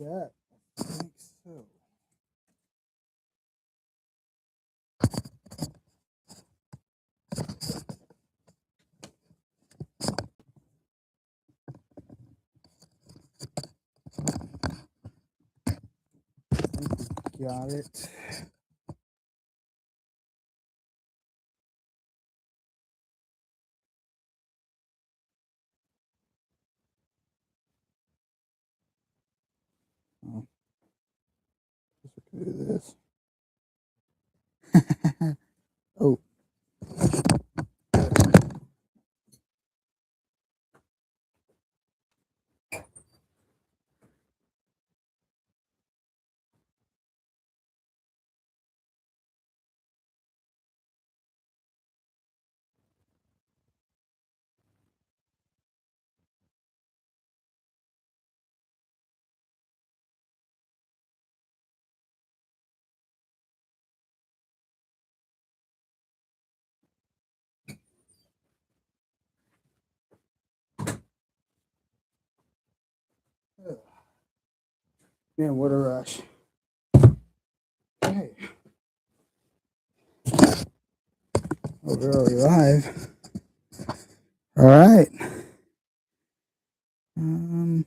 set. I think so. Got it. Oh, guess we can do this. Oh, man, what a rush. Hey. Oh, we're already live. All right. Um,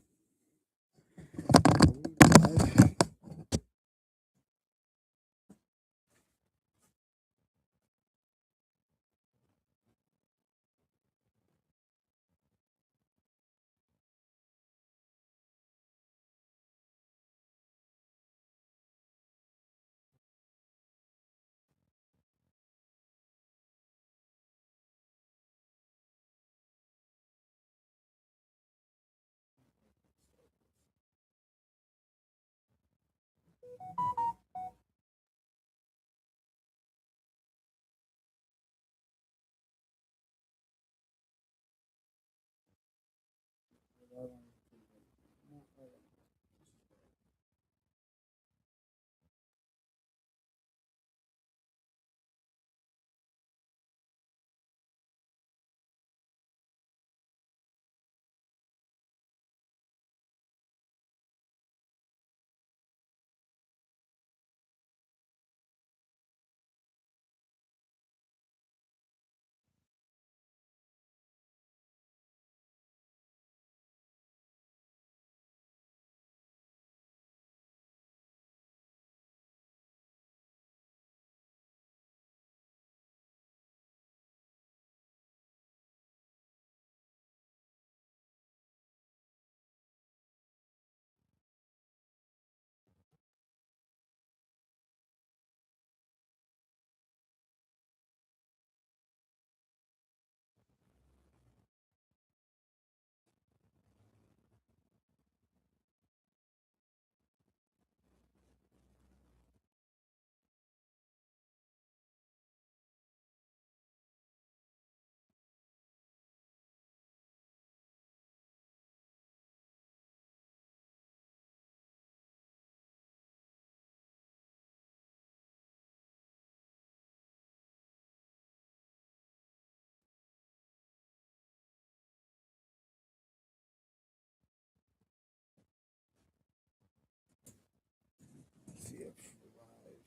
let's see if live.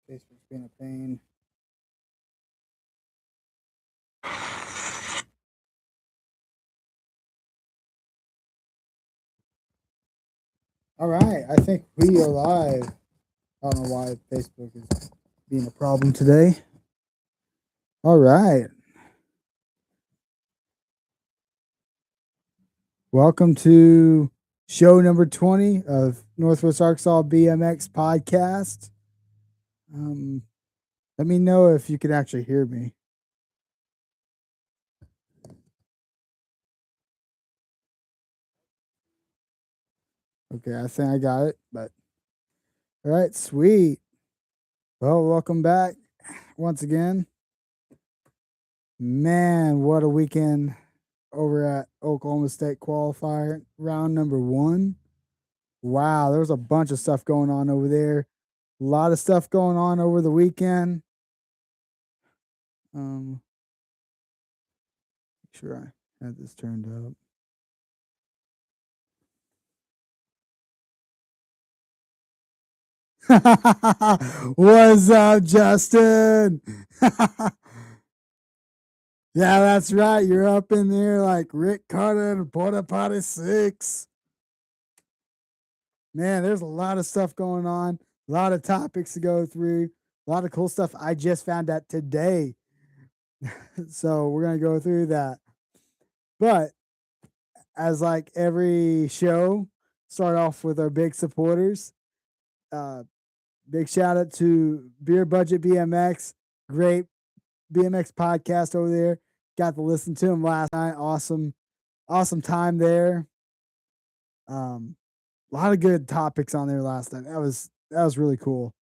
Facebook's been a pain. All right, I think we are live. I don't know why Facebook is being a problem today. All right. Welcome to show number 20 of Northwest Arkansas BMX Podcast. Let me know if you could actually hear me. Okay, I think I got it, but all right, sweet. Well, welcome back once again. Man, what a weekend over at Oklahoma State qualifier, round number 1. Wow, there was a bunch of stuff going on over there. A lot of stuff going on over the weekend. Make sure I had this turned up. What's up, Justin? Yeah, that's right. You're up in there like Rick Carter and Porta Potty 6. Man, there's a lot of stuff going on, a lot of topics to go through, a lot of cool stuff I just found out today. So we're going to go through that. But as like every show, start off with our big supporters. Uh, Big shout out to Beer Budget BMX. Great BMX podcast over there. Got to listen to him last night. Awesome time there. A lot of good topics on there last night. That was really cool.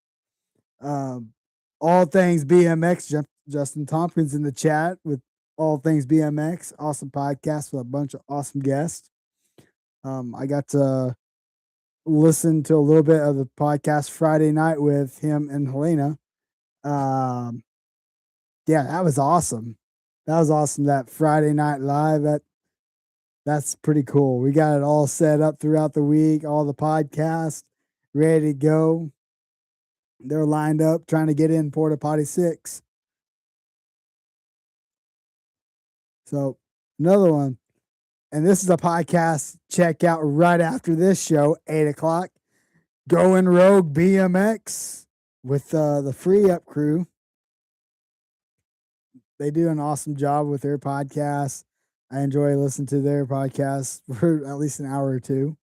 Um, all things BMX. Justin Tompkins in the chat with all things BMX. Awesome podcast with a bunch of awesome guests. I got to listen to a little bit of the podcast Friday night with him and Helena. Yeah, that was awesome. That was awesome. That Friday night live. That's pretty cool. We got it all set up throughout the week, all the podcasts ready to go. They're lined up trying to get in Porta Potty 6. So another one. And this is a podcast check out right after this show, 8 o'clock. Going Rogue BMX with the Free Up crew. They do an awesome job with their podcast. I enjoy listening to their podcast for at least an hour or two.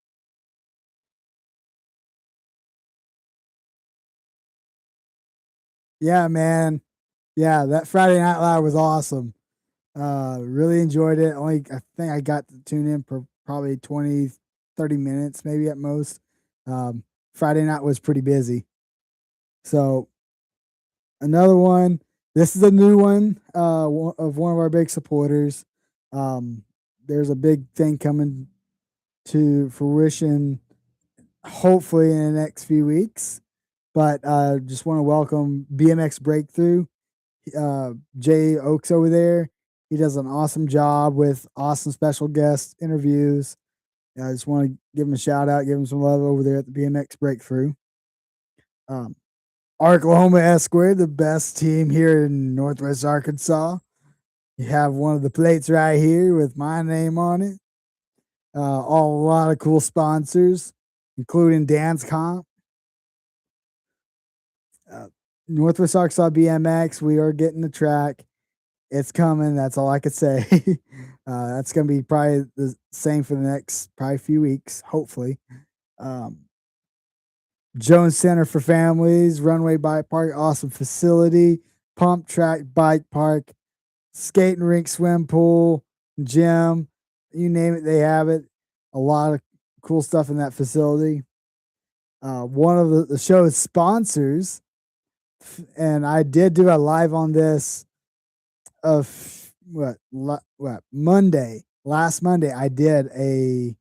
Yeah, man. Yeah, that Friday Night Live was awesome. Really enjoyed it. Only I think I got to tune in for probably 20, 30 minutes, maybe at most. Friday night was pretty busy. So another one. This is a new one of one of our big supporters. There's a big thing coming to fruition, hopefully in the next few weeks. But just want to welcome BMX Breakthrough, Jay Oaks over there. He does an awesome job with awesome special guest interviews. I just want to give him a shout out, give him some love over there at the BMX Breakthrough. Oklahoma Esquire, the best team here in Northwest Arkansas. You have one of the plates right here with my name on it. A lot of cool sponsors, including Dance Comp. Northwest Arkansas BMX, we are getting the track. It's coming. That's all I could say. That's going to be probably the same for the next probably few weeks, hopefully. Jones Center for Families, Runway Bike Park, awesome facility, pump track bike park, skating rink, swim pool, gym, you name it, they have it. A lot of cool stuff in that facility. One of the show's sponsors, and I did do a live on this of Monday. Last Monday, I did a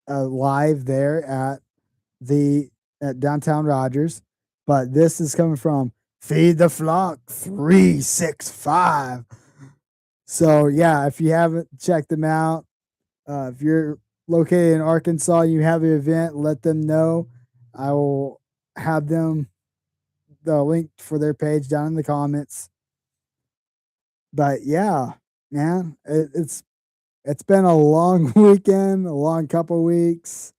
live there at downtown Rogers, but this is coming from Feed the Flock 365. So yeah, if you haven't checked them out, if you're located in Arkansas and you have an event, let them know. I will have them the link for their page down in the comments. But yeah, man, it's been a long weekend, a long couple weeks.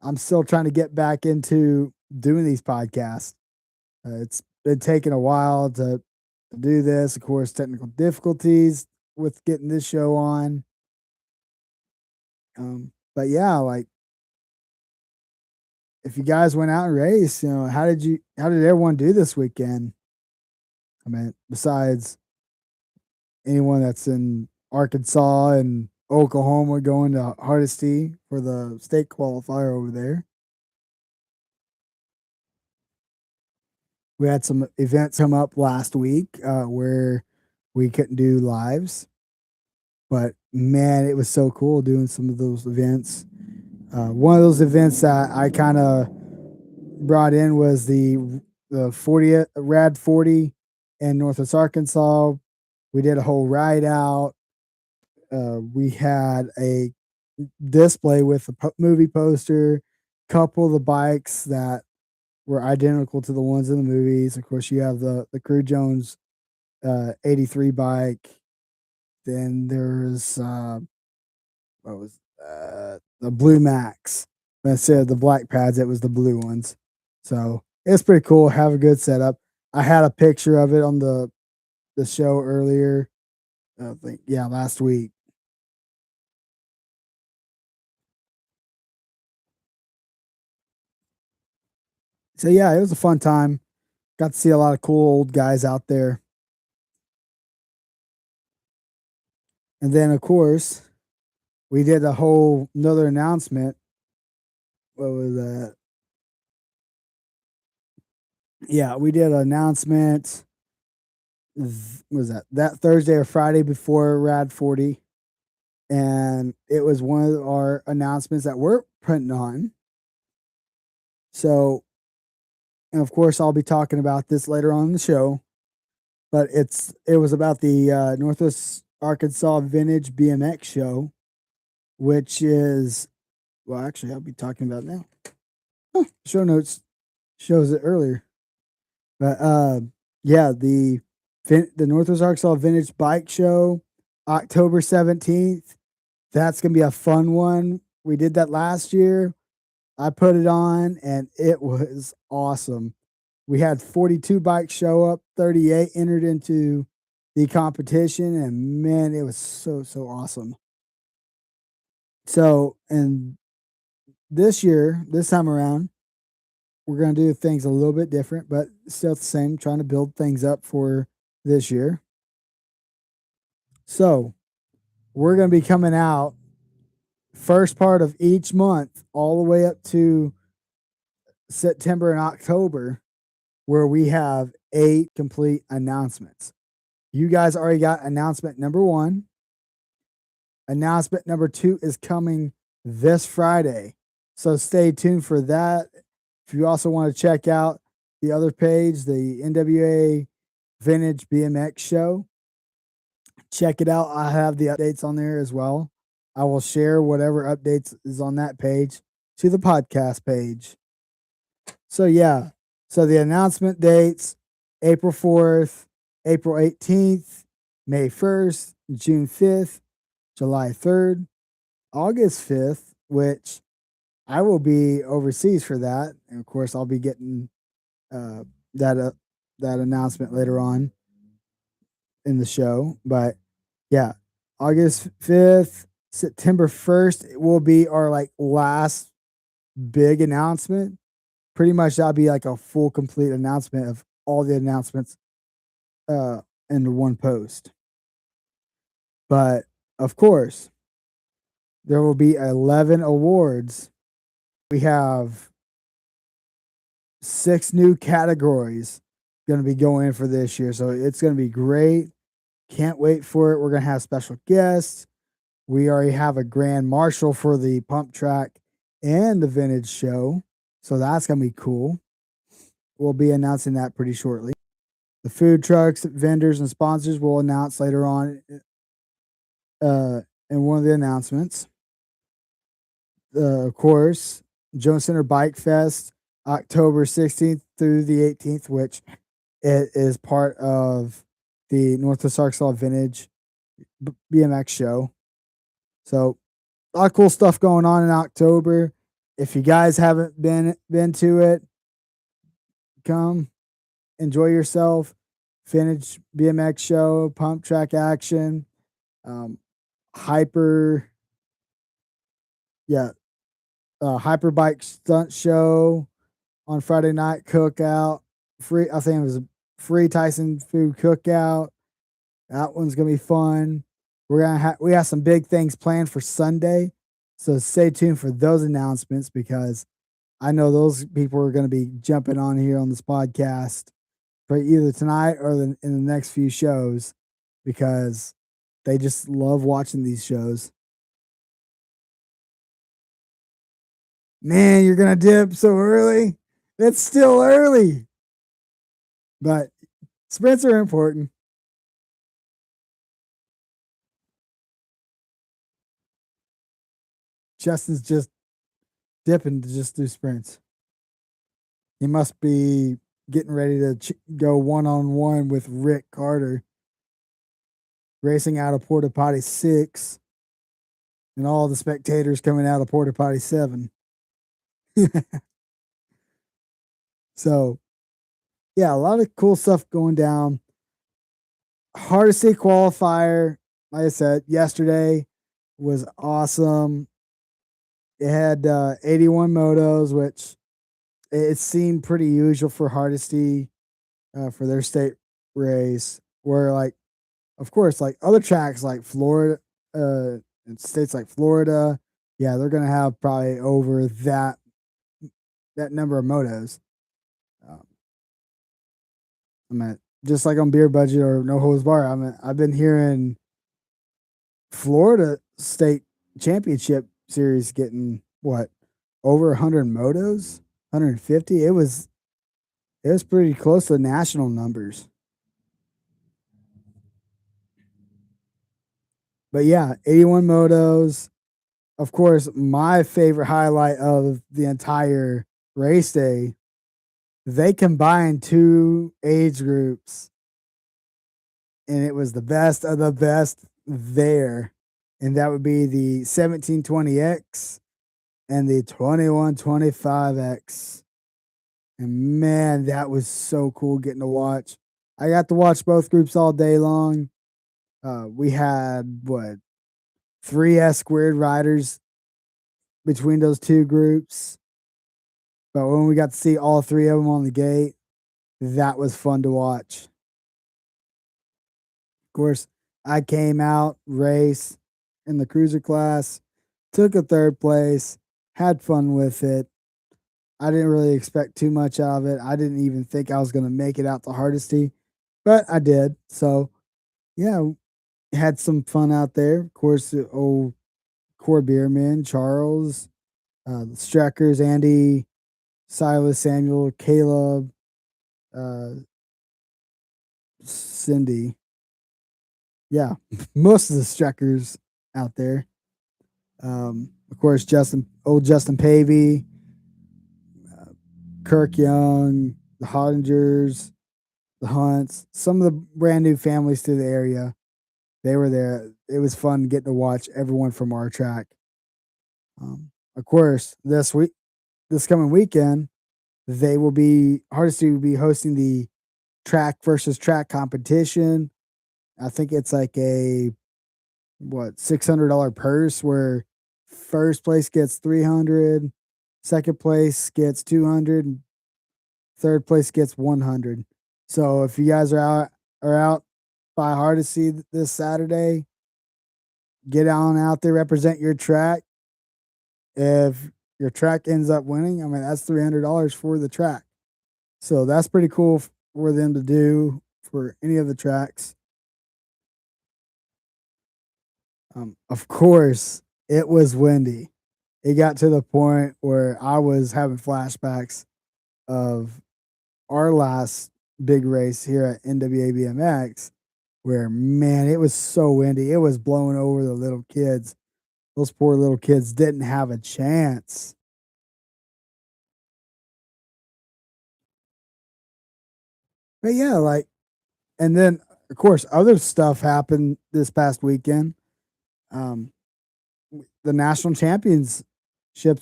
I'm still trying to get back into doing these podcasts. It's been taking a while to do this. Of course, technical difficulties with getting this show on. But yeah, like if you guys went out and raced, how did everyone do this weekend? I mean, besides anyone that's in Arkansas and Oklahoma going to Hardesty for the state qualifier over there. We had some events come up last week where we couldn't do lives, but man, it was so cool doing some of those events. One of those events that I kind of brought in was the 40th Rad 40 in Northwest Arkansas. We did a whole ride out. We had a display with a movie poster, couple of the bikes that were identical to the ones in the movies. Of course, you have the Crew Jones 83 bike. Then there's what was the Blue Max. Instead of the black pads, it was the blue ones. So it's pretty cool. Have a good setup. I had a picture of it on the show earlier. I think last week. So yeah, it was a fun time. Got to see a lot of cool old guys out there. And then of course we did a whole another announcement. What was that? Yeah, we did an announcement. Was that Thursday or Friday before Rad 40? And it was one of our announcements that we're putting on. So, and of course, I'll be talking about this later on in the show. But it was about the Northwest Arkansas Vintage BMX Show, which is well, actually, I'll be talking about it now. Show notes shows it earlier, but yeah, the Northwest Arkansas Vintage Bike Show, October 17th. That's gonna be a fun one. We did that last year. I put it on and it was awesome. We had 42 bikes show up, 38 entered into the competition, and man, it was so awesome. So, and this year, this time around, we're going to do things a little bit different, but still the same, trying to build things up for this year. So, we're going to be coming out first part of each month all the way up to September and October, where we have 8 complete announcements. You guys already got announcement number 1. Announcement number 2 is coming this Friday. So stay tuned for that. If you also want to check out the other page, the NWA Vintage BMX Show, check it out. I have the updates on there as well. I will share whatever updates is on that page to the podcast page. So yeah, so the announcement dates: April 4th, April 18th, May 1st, June 5th, July 3rd, August 5th, which I will be overseas for that. And of course, I'll be getting uh, that that announcement later on in the show. But yeah, August 5th, September 1st will be our like last big announcement. Pretty much that'll be like a full complete announcement of all the announcements uh into one post. But of course, there will be 11 awards. We have 6 new categories going to be going in for this year. So it's going to be great. Can't wait for it. We're going to have special guests. We already have a grand marshal for the pump track and the vintage show. So that's going to be cool. We'll be announcing that pretty shortly. The food trucks, vendors, and sponsors will announce later on in one of the announcements. Of course, Jones Center Bike Fest, October 16th through the 18th, which it is part of the Northwest Arkansas Vintage BMX Show. So a lot of cool stuff going on in October. If you guys haven't been to it, come enjoy yourself. Vintage BMX show, pump track action, hyper, yeah, hyper bike stunt show on Friday night cookout. Free, I think it was a free Tyson food cookout. That one's gonna be fun. We have some big things planned for Sunday, so stay tuned for those announcements because I know those people are going to be jumping on here on this podcast for either tonight or in the next few shows because they just love watching these shows. Man, you're gonna dip so early. It's still early, but sprints are important. Justin's just dipping to just do sprints. He must be getting ready to go one-on-one with Rick Carter, racing out of Porta Potty 6, and all the spectators coming out of Porta Potty 7. So, yeah, a lot of cool stuff going down. Hardesty qualifier, like I said, yesterday was awesome. It had 81 motos, which it seemed pretty usual for Hardesty for their state race. Where, like, of course, like other tracks like Florida, in states like Florida, yeah, they're gonna have probably over that number of motos. Um, I mean, just like on Beer Budget or No Holds Bar, I've been hearing Florida State Championship Series getting what, over 100 motos, 150. It was pretty close to national numbers. But yeah, 81 motos. Of course, my favorite highlight of the entire race day, they combined two age groups, and it was the best of the best there. And that would be the 1720X and the 2125X. And man, that was so cool getting to watch. I got to watch both groups all day long. We had what, 3 squared riders between those two groups. But when we got to see all three of them on the gate, that was fun to watch. Of course, I came out, race in the cruiser class, took a third place, had fun with it. I didn't really expect too much out of it. I didn't even think I was going to make it out to Hardesty, but I did. So, yeah, had some fun out there. Of course, the old core beerman, Charles, the Streckers, Andy, Silas, Samuel, Caleb, uh, Cindy. Yeah, most of the Streckers out there. Of course, old Justin Pavey, Kirk Young, the Hoddingers, the Hunts, some of the brand new families to the area. They were there. It was fun getting to watch everyone from our track. Of course, this coming weekend, Hardesty will be hosting the track versus track competition. I think it's like a $600 purse where first place gets 300, second place gets 200, and third place gets 100. So if you guys are out by Hardesty this Saturday, get on out there, represent your track. If your track ends up winning, I mean, that's $300 for the track. So that's pretty cool for them to do for any of the tracks. Of course, it was windy. It got to the point where I was having flashbacks of our last big race here at NWA BMX, where, man, it was so windy. It was blowing over the little kids. Those poor little kids didn't have a chance. But yeah, like, and then of course other stuff happened this past weekend. Um, the national championships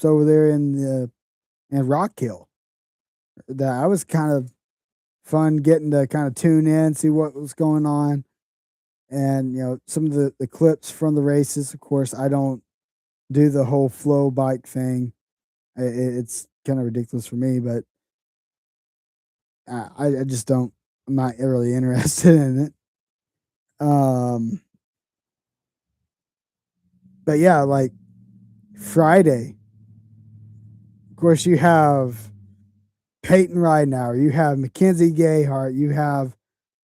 over there in Rock Hill. That was kind of fun getting to kind of tune in, see what was going on, and some of the clips from the races. Of course, I don't do the whole flow bike thing. It's kind of ridiculous for me, but I just don't. I'm not really interested in it. But yeah, like Friday, of course, you have Peyton Ridenauer, you have Mackenzie Gayhart, you have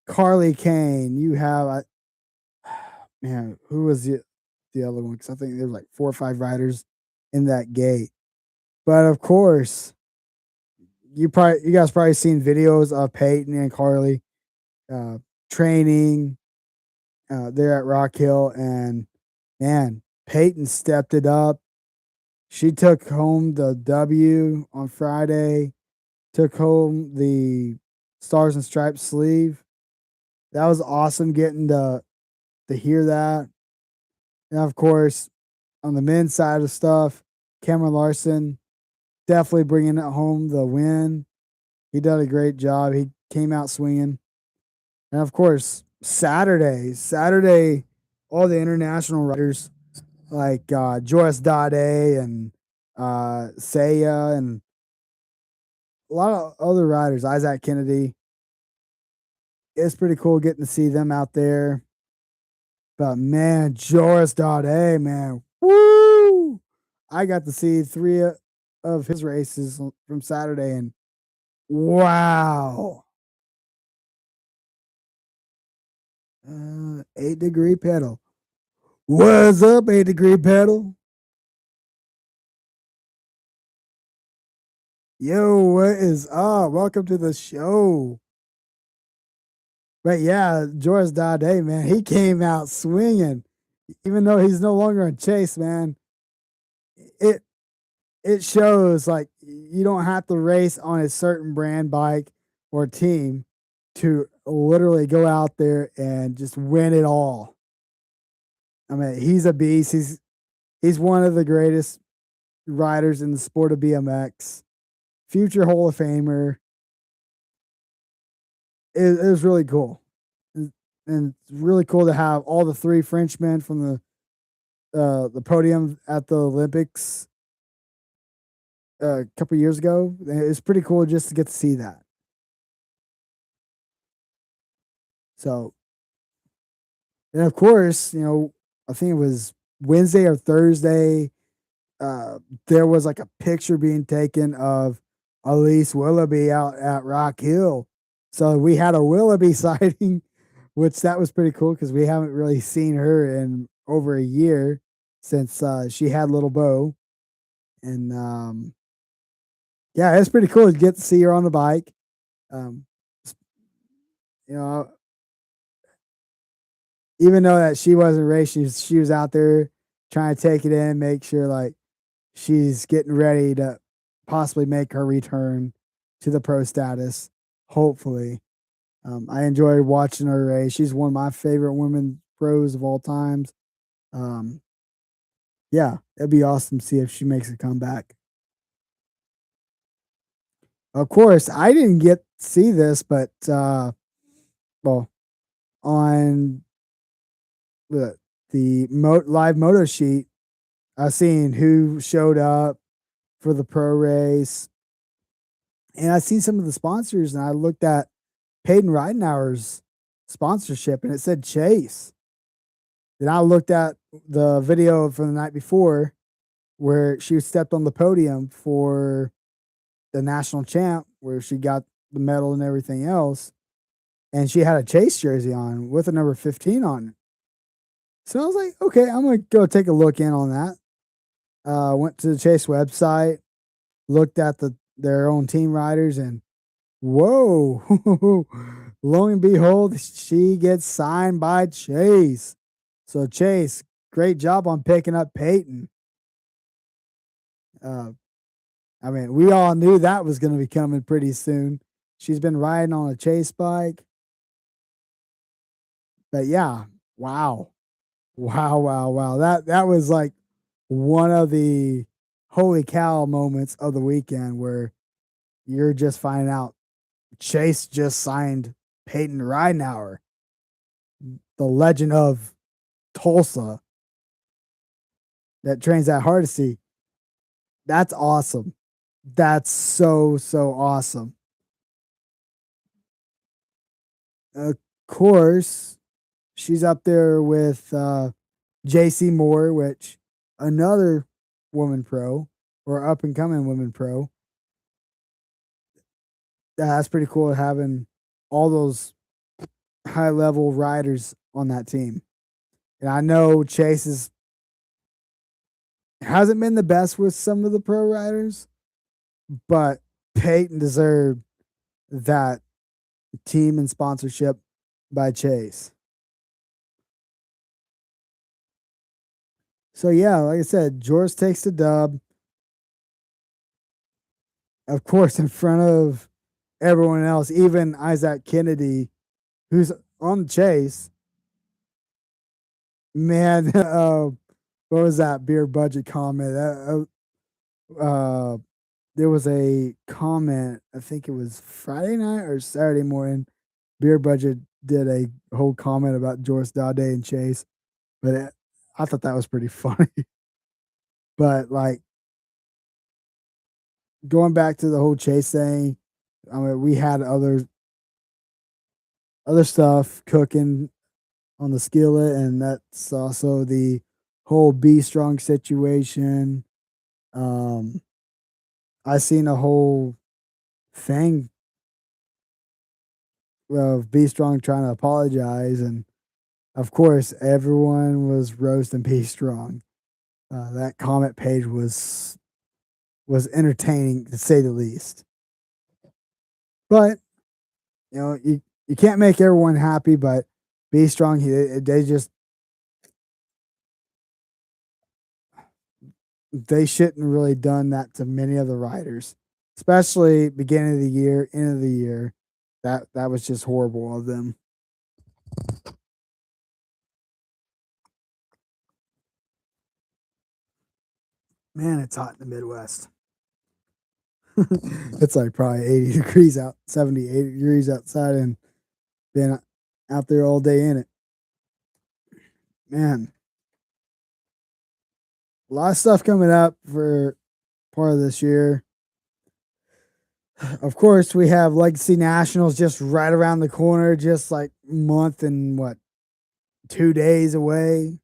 Carly Kane, you have man, who was the other one? Because I think there's like 4 or 5 riders in that gate. But of course, you guys probably seen videos of Peyton and Carly training there at Rock Hill, and man, Peyton stepped it up. She took home the W on Friday, took home the Stars and Stripes sleeve. That was awesome getting to hear that. And of course, on the men's side of stuff, Cameron Larson definitely bringing it home the win. He did a great job. He came out swinging. And of course, Saturday, all the international riders like Joris Dade and Saya and a lot of other riders, Isaac Kennedy. It's pretty cool getting to see them out there. But man, Joris Dade, man, woo! I got to see three of his races from Saturday, and wow, 8 degree pedal. What's up, 8 degree pedal? Yo, what is up? Welcome to the show. But yeah, Joris Dade, man, he came out swinging, even though he's no longer in Chase, man. It it shows like you don't have to race on a certain brand bike or team to literally go out there and just win it all. I mean, he's a beast. He's one of the greatest riders in the sport of BMX. Future Hall of Famer. It was really cool. And it's really cool to have all the three Frenchmen from the podium at the Olympics a couple years ago. It's pretty cool just to get to see that. So, and of course, I think it was Wednesday or Thursday. There was like a picture being taken of Elise Willoughby out at Rock Hill. So we had a Willoughby sighting, which that was pretty cool because we haven't really seen her in over a year since she had little Bo. And yeah, it's pretty cool to get to see her on the bike. Um, you know, even though that she wasn't racing, she was out there trying to take it in, make sure like she's getting ready to possibly make her return to the pro status. Hopefully, I enjoyed watching her race. She's one of my favorite women pros of all times. Um, yeah, it'd be awesome to see if she makes a comeback. Of course, I didn't get to see this, but well, on the live moto sheet, I seen who showed up for the pro race, and I seen some of the sponsors, and I looked at Peyton Ridenhour's sponsorship, and it said Chase. Then I looked at the video from the night before where she stepped on the podium for the national champ, where she got the medal and everything else, and she had a Chase jersey on with a number 15 on it. So I was like, okay, I'm gonna go take a look in on that. Went to the Chase website, looked at their own team riders, and whoa, lo and behold, she gets signed by Chase. So Chase, great job on picking up Peyton. Uh, I mean, we all knew that was going to be coming pretty soon. She's been riding on a Chase bike. But yeah, wow. Wow, wow, wow. That was like one of the holy cow moments of the weekend where you're just finding out Chase just signed Peyton Ridenhour, the legend of Tulsa that trains at Hardesty. That's awesome. That's so, so awesome. Of course, she's up there with JC Moore, which another woman pro or up and coming woman pro. That's pretty cool having all those high level riders on that team. And I know Chase hasn't been the best with some of the pro riders, but Peyton deserved that team and sponsorship by Chase. So yeah, like I said, Joris takes the dub. of course, in front of everyone else, even Isaac Kennedy, who's on the chase. Man, what was that beer budget comment? There was a comment, I think it was Friday night or Saturday morning. Beer budget did a whole comment about Joris Dade and Chase, but I thought that was pretty funny. But like going back to the whole Chase thing, I mean, we had other stuff cooking on the skillet, and that's also the whole B Strong situation. Um, I seen a whole thing of B Strong trying to apologize, and of course, everyone was roasting B Strong. That comment page was entertaining to say the least. But you can't make everyone happy, but B Strong, they shouldn't really done that to many of the riders, especially beginning of the year, end of the year. That was just horrible of them. Man, it's hot in the Midwest. It's like probably 80 degrees out, 70, 80 degrees outside, and been out there all day in it. Man, a lot of stuff coming up for part of this year. Of course, we have Legacy Nationals just right around the corner, just like a month and 2 days away.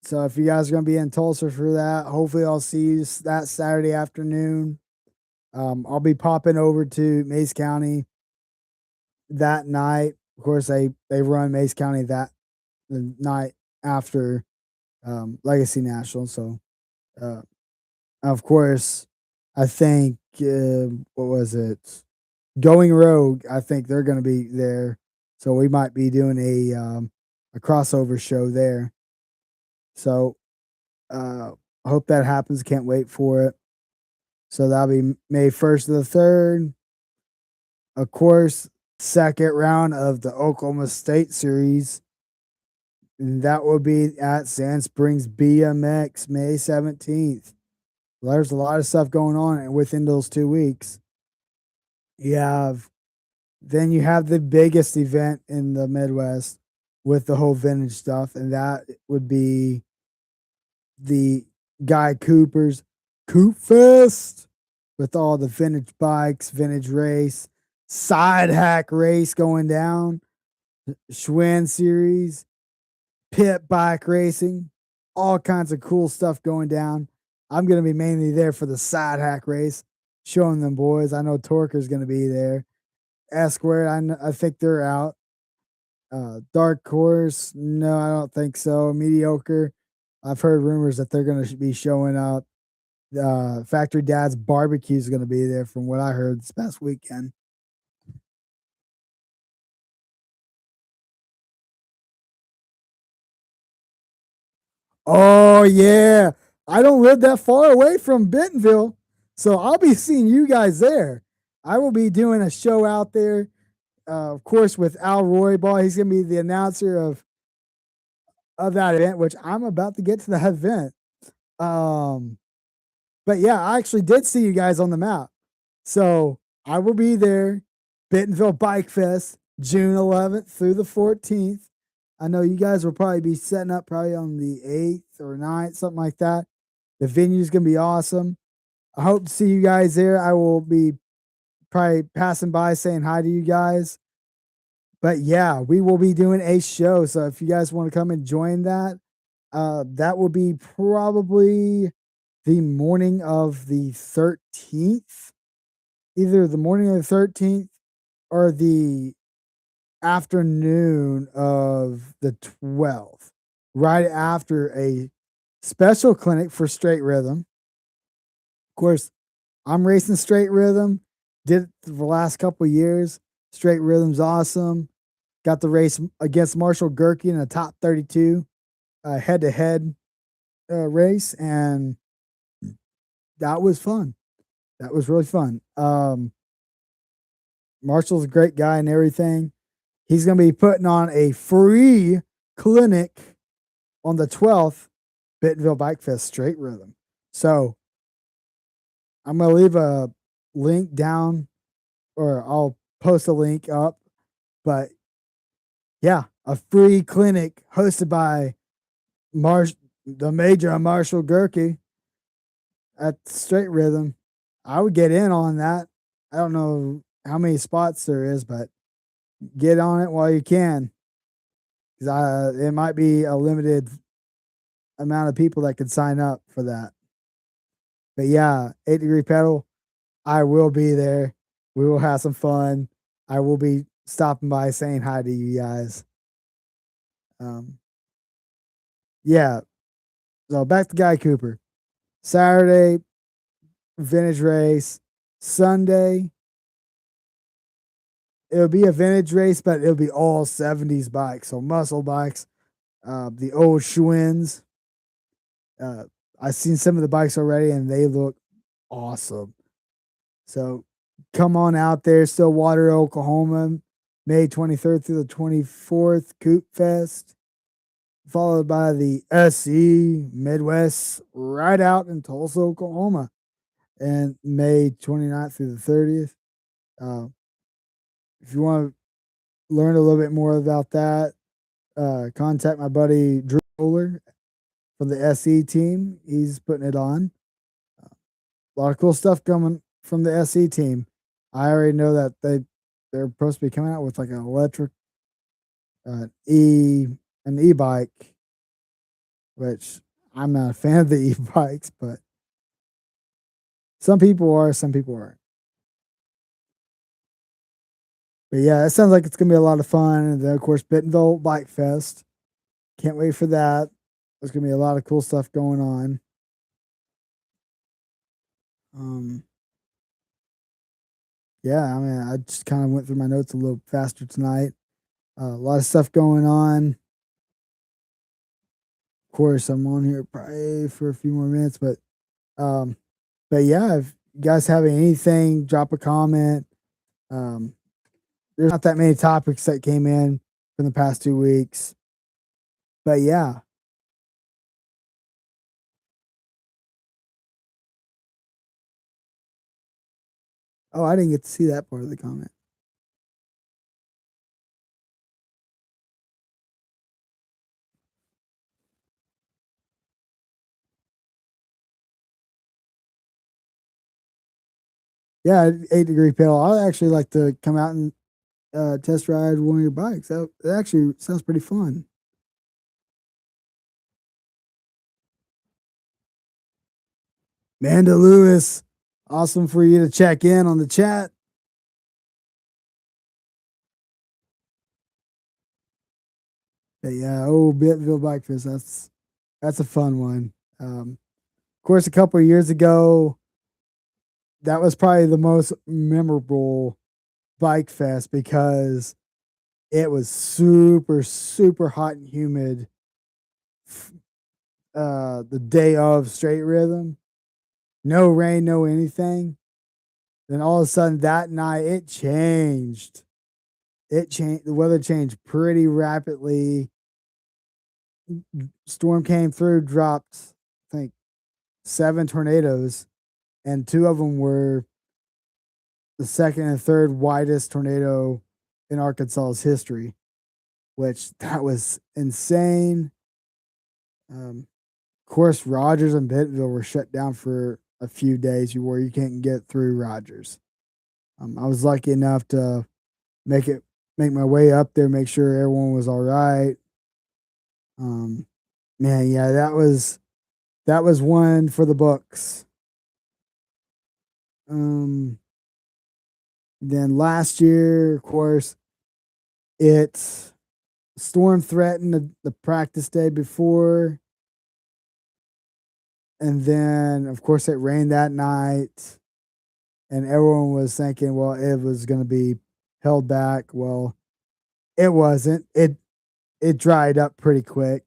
So if you guys are going to be in Tulsa for that, hopefully I'll see you that Saturday afternoon. I'll be popping over to Mays County that night. Of course, they run Mays County the night after Legacy National. So, of course, I think what was it? Going Rogue. I think they're going to be there, so we might be doing a crossover show there. So, I hope that happens. Can't wait for it. So that'll be May 1st to the 3rd. Of course, second round of the Oklahoma State Series. And that will be at Sand Springs BMX May 17th. There's a lot of stuff going on within those 2 weeks. Then you have the biggest event in the Midwest with the whole vintage stuff, and that would be the Guy Cooper's Coop Fest with all the vintage bikes, vintage race, side hack race going down, Schwinn series, pit bike racing, all kinds of cool stuff going down. I'm going to be mainly there for the side hack race, showing them boys. I know Torker's going to be there. Squared, I think they're out. Dark Horse, no, I don't think so. Mediocre, I've heard rumors that they're going to be showing up. Factory Dad's Barbecue is going to be there from what I heard this past weekend. Oh, yeah. I don't live that far away from Bentonville, so I'll be seeing you guys there. I will be doing a show out there, of course, with Al Roybal. He's going to be the announcer of that event, which I'm about to get to that event. But yeah, I actually did see you guys on the map. So I will be there. Bentonville Bike Fest, June 11th through the 14th. I know you guys will probably be setting up probably on the 8th or 9th, something like that. The venue is going to be awesome. I hope to see you guys there. I will be probably passing by saying hi to you guys. But yeah, we will be doing a show. So if you guys want to come and join that, that will be probably the morning of the 13th, either the morning of the 13th or the afternoon of the 12th, right after a special clinic for straight rhythm. Of course, I'm racing straight rhythm, did it for the last couple of years. Straight rhythm's awesome. Got the race against Marshall Gerke in a top 32 head-to-head race, and that was fun. That was really fun. Marshall's a great guy and everything. He's going to be putting on a free clinic on the 12th, Bentonville Bike Fest Straight Rhythm. So I'm going to leave a link down, or I'll post a link up. But yeah, a free clinic hosted by the Major Marshall Gurkey at Straight Rhythm. I would get in on that. I don't know how many spots there is, but get on it while you can, because it might be a limited amount of people that could sign up for that. But yeah, 8 Degree Pedal, I will be there. We will have some fun. I will be stopping by saying hi to you guys. Yeah. So back to Guy Cooper. Saturday, vintage race. Sunday, it'll be a vintage race, but it'll be all 70s bikes. So muscle bikes, the old Schwinn's. I've seen some of the bikes already and they look awesome. So come on out there, Stillwater, Oklahoma, May 23rd through the 24th, Coop Fest, followed by the SE Midwest right out in Tulsa, Oklahoma, and May 29th through the 30th. If you want to learn a little bit more about that, contact my buddy Drew Bowler from the SE team. He's putting it on. A lot of cool stuff coming from the SE team. I already know that they're supposed to be coming out with like an electric an e-bike, which I'm not a fan of the e-bikes, but some people are, some people aren't. But yeah, it sounds like it's gonna be a lot of fun. And then of course Bentonville Bike Fest. Can't wait for that. There's gonna be a lot of cool stuff going on. Yeah, I mean, I just kind of went through my notes a little faster tonight. A lot of stuff going on. Of course, I'm on here probably for a few more minutes, but yeah, if you guys have anything, drop a comment. There's not that many topics that came in from the past 2 weeks, but yeah. Oh, I didn't get to see that part of the comment. Yeah, 8 Degree Pedal. I'd actually like to come out and test ride one of your bikes. That actually sounds pretty fun. Manda Lewis, awesome for you to check in on the chat. But yeah, Bentonville Bike Fest. That's a fun one. Of course, a couple of years ago, that was probably the most memorable bike fest because it was super, super hot and humid. The day of Straight Rhythm, no rain, no anything. Then all of a sudden that night it changed. It changed. The weather changed pretty rapidly. Storm came through, dropped, I think, 7 tornadoes, and 2 of them were the second and third widest tornado in Arkansas's history, which that was insane. Of course, Rogers and Bentonville were shut down for a few days where you can't get through Rogers. I was lucky enough to make my way up there, make sure everyone was all right. Man, yeah, that was one for the books. Then last year, of course, it storm threatened the practice day before. And then, of course, it rained that night. And everyone was thinking, well, it was going to be held back. Well, it wasn't. It dried up pretty quick.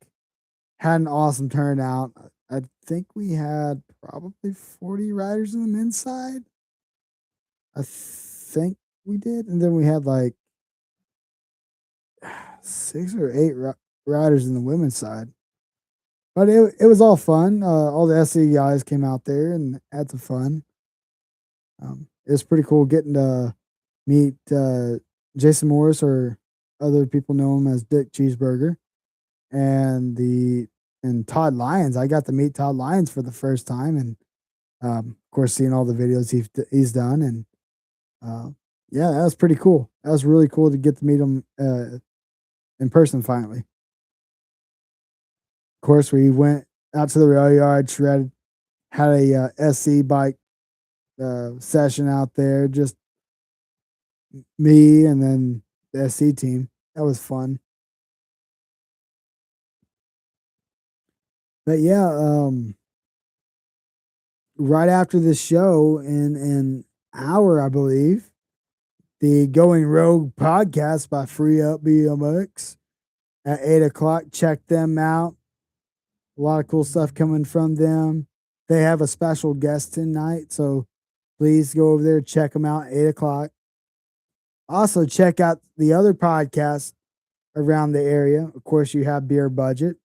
Had an awesome turnout. I think we had probably 40 riders on the men's side. I think we did, and then we had like 6 or 8 riders in the women's side. But it was all fun. All the SC guys came out there and had some fun. It was pretty cool getting to meet Jason Morris, or other people know him as Dick Cheeseburger, and the and Todd Lyons. I got to meet Todd Lyons for the first time, and of course, seeing all the videos he's done, and uh, yeah, that was pretty cool. That was really cool to get to meet him in person finally. Of course, we went out to the rail yard, shredded, had a SC bike session out there, just me and then the SC team. That was fun. But yeah, right after the show, in an hour, I believe, the Going Rogue podcast by Free Up BMX at 8 o'clock. Check them out. A lot of cool stuff coming from them. They have a special guest tonight, so please go over there, check them out. 8 o'clock. Also, check out the other podcasts around the area. Of course, you have Beer Budget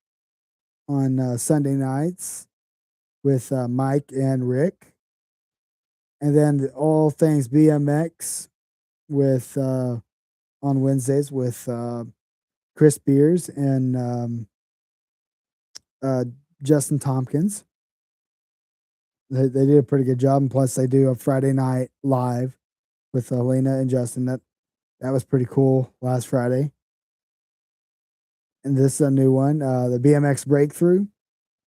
on Sunday nights with Mike and Rick, and then All Things BMX with on Wednesdays with Chris Beers and uh, Justin Tompkins. They did a pretty good job, and plus they do a Friday night live with Elena and Justin. That was pretty cool last Friday. And this is a new one, the BMX Breakthrough.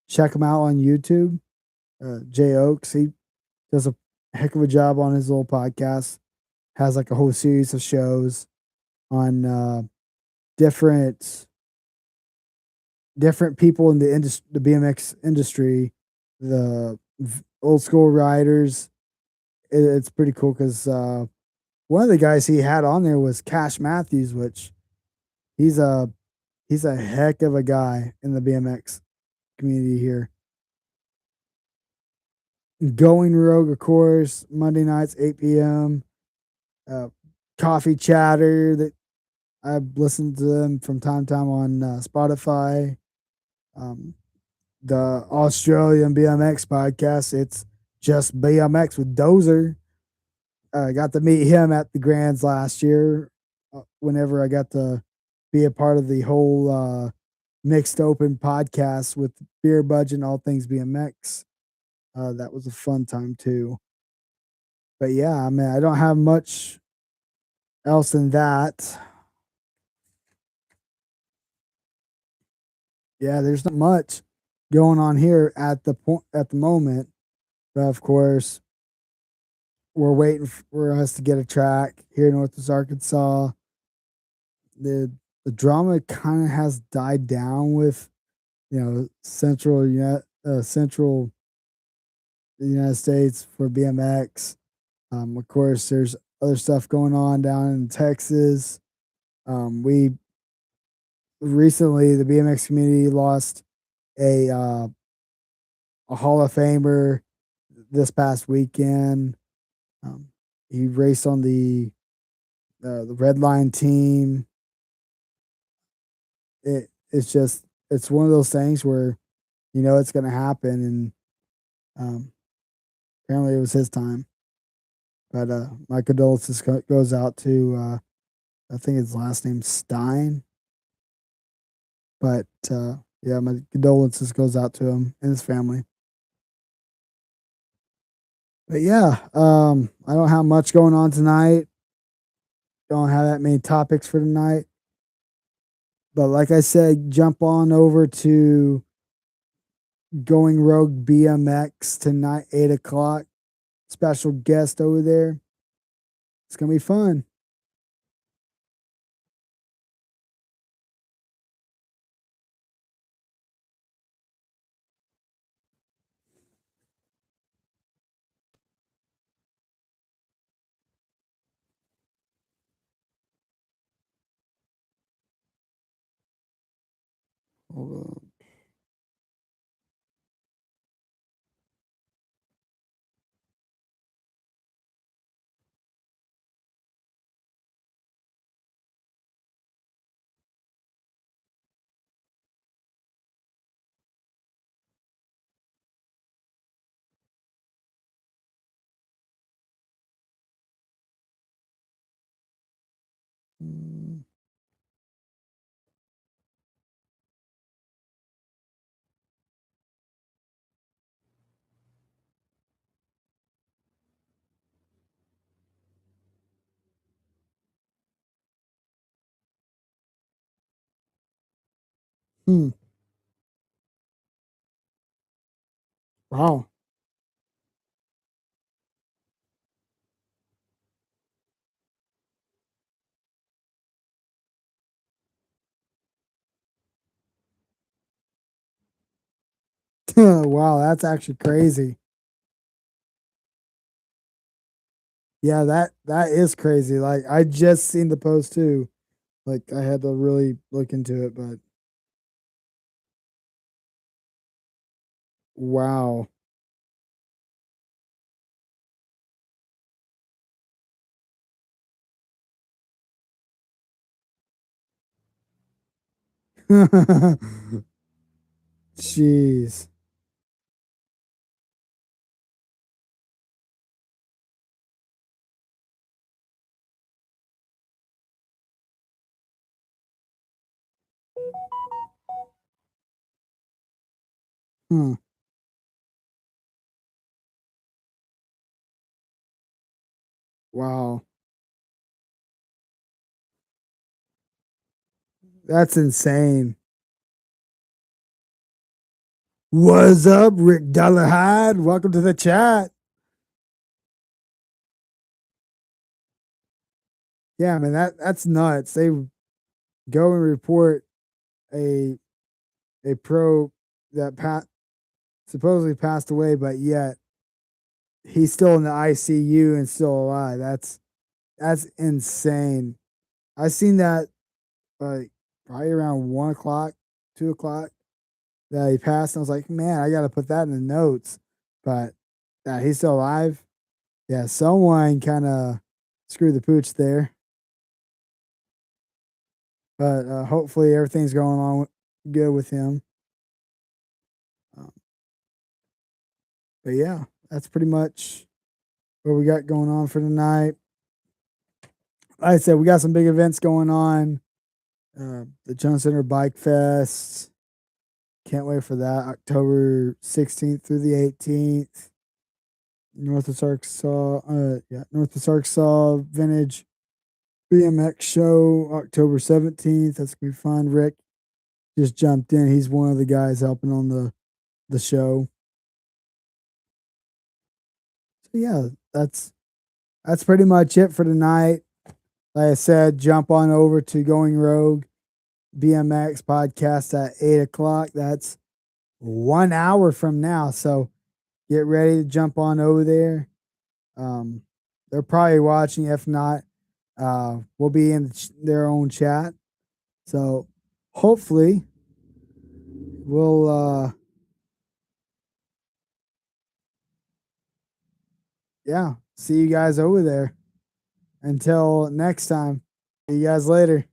Check him out on YouTube. Jay Oaks, he does a heck of a job on his little podcast. Has like a whole series of shows on different people in the BMX industry, the old school riders. It's pretty cool because one of the guys he had on there was Cash Matthews, which he's a heck of a guy in the BMX community here. Going Rogue, of course, Monday nights, 8 p.m. Coffee Chatter, that I've listened to them from time to time on Spotify. Um, the Australian BMX podcast, it's just BMX with Dozer. I got to meet him at the Grands last year. Whenever I got to be a part of the whole mixed open podcast with Beer Budget and All Things BMX. That was a fun time too. But yeah, I mean, I don't have much else than that. Yeah, there's not much going on here at the moment. But of course, we're waiting for us to get a track here in Northwest Arkansas. The drama kind of has died down with central the United States for BMX. Of course, there's other stuff going on down in Texas. We recently, the BMX community lost a Hall of Famer this past weekend. Um, he raced on the Red Line team. It's one of those things where it's going to happen, and apparently it was his time. But my condolences goes out to I think his last name's Stein. But yeah, my condolences goes out to him and his family. But yeah, I don't have much going on tonight. Don't have that many topics for tonight. But like I said, jump on over to Going Rogue BMX tonight, 8 o'clock. Special guest over there. It's gonna be fun. Hold on. Mm. Hmm. Wow. Wow, that's actually crazy. Yeah, that is crazy. Like I just seen the post too. Like I had to really look into it, but wow. Jeez. Hmm. Wow. That's insane. What's up, Rick Dollarhide? Welcome to the chat. Yeah, man, that's nuts. They go and report a a pro that supposedly passed away, but yet he's still in the ICU and still alive. That's insane. I seen that like probably around 1 o'clock, 2 o'clock that he passed. And I was like, man, I got to put that in the notes. But he's still alive. Yeah, someone kind of screwed the pooch there. But hopefully everything's going on good with him. Um, but yeah, that's pretty much what we got going on for tonight. Like I said, we got some big events going on. The Jones Center Bike Fest. Can't wait for that. October 16th through the 18th. Northwest Arkansas, Northwest Arkansas Vintage BMX Show, October 17th. That's gonna be fun. Rick just jumped in. He's one of the guys helping on the show. So yeah, that's pretty much it for tonight. Like I said, jump on over to Going Rogue BMX podcast at 8 o'clock. That's 1 hour from now. So get ready to jump on over there. Um, they're probably watching. If not, we'll be in their own chat. So hopefully we'll yeah, see you guys over there. Until next time. See you guys later.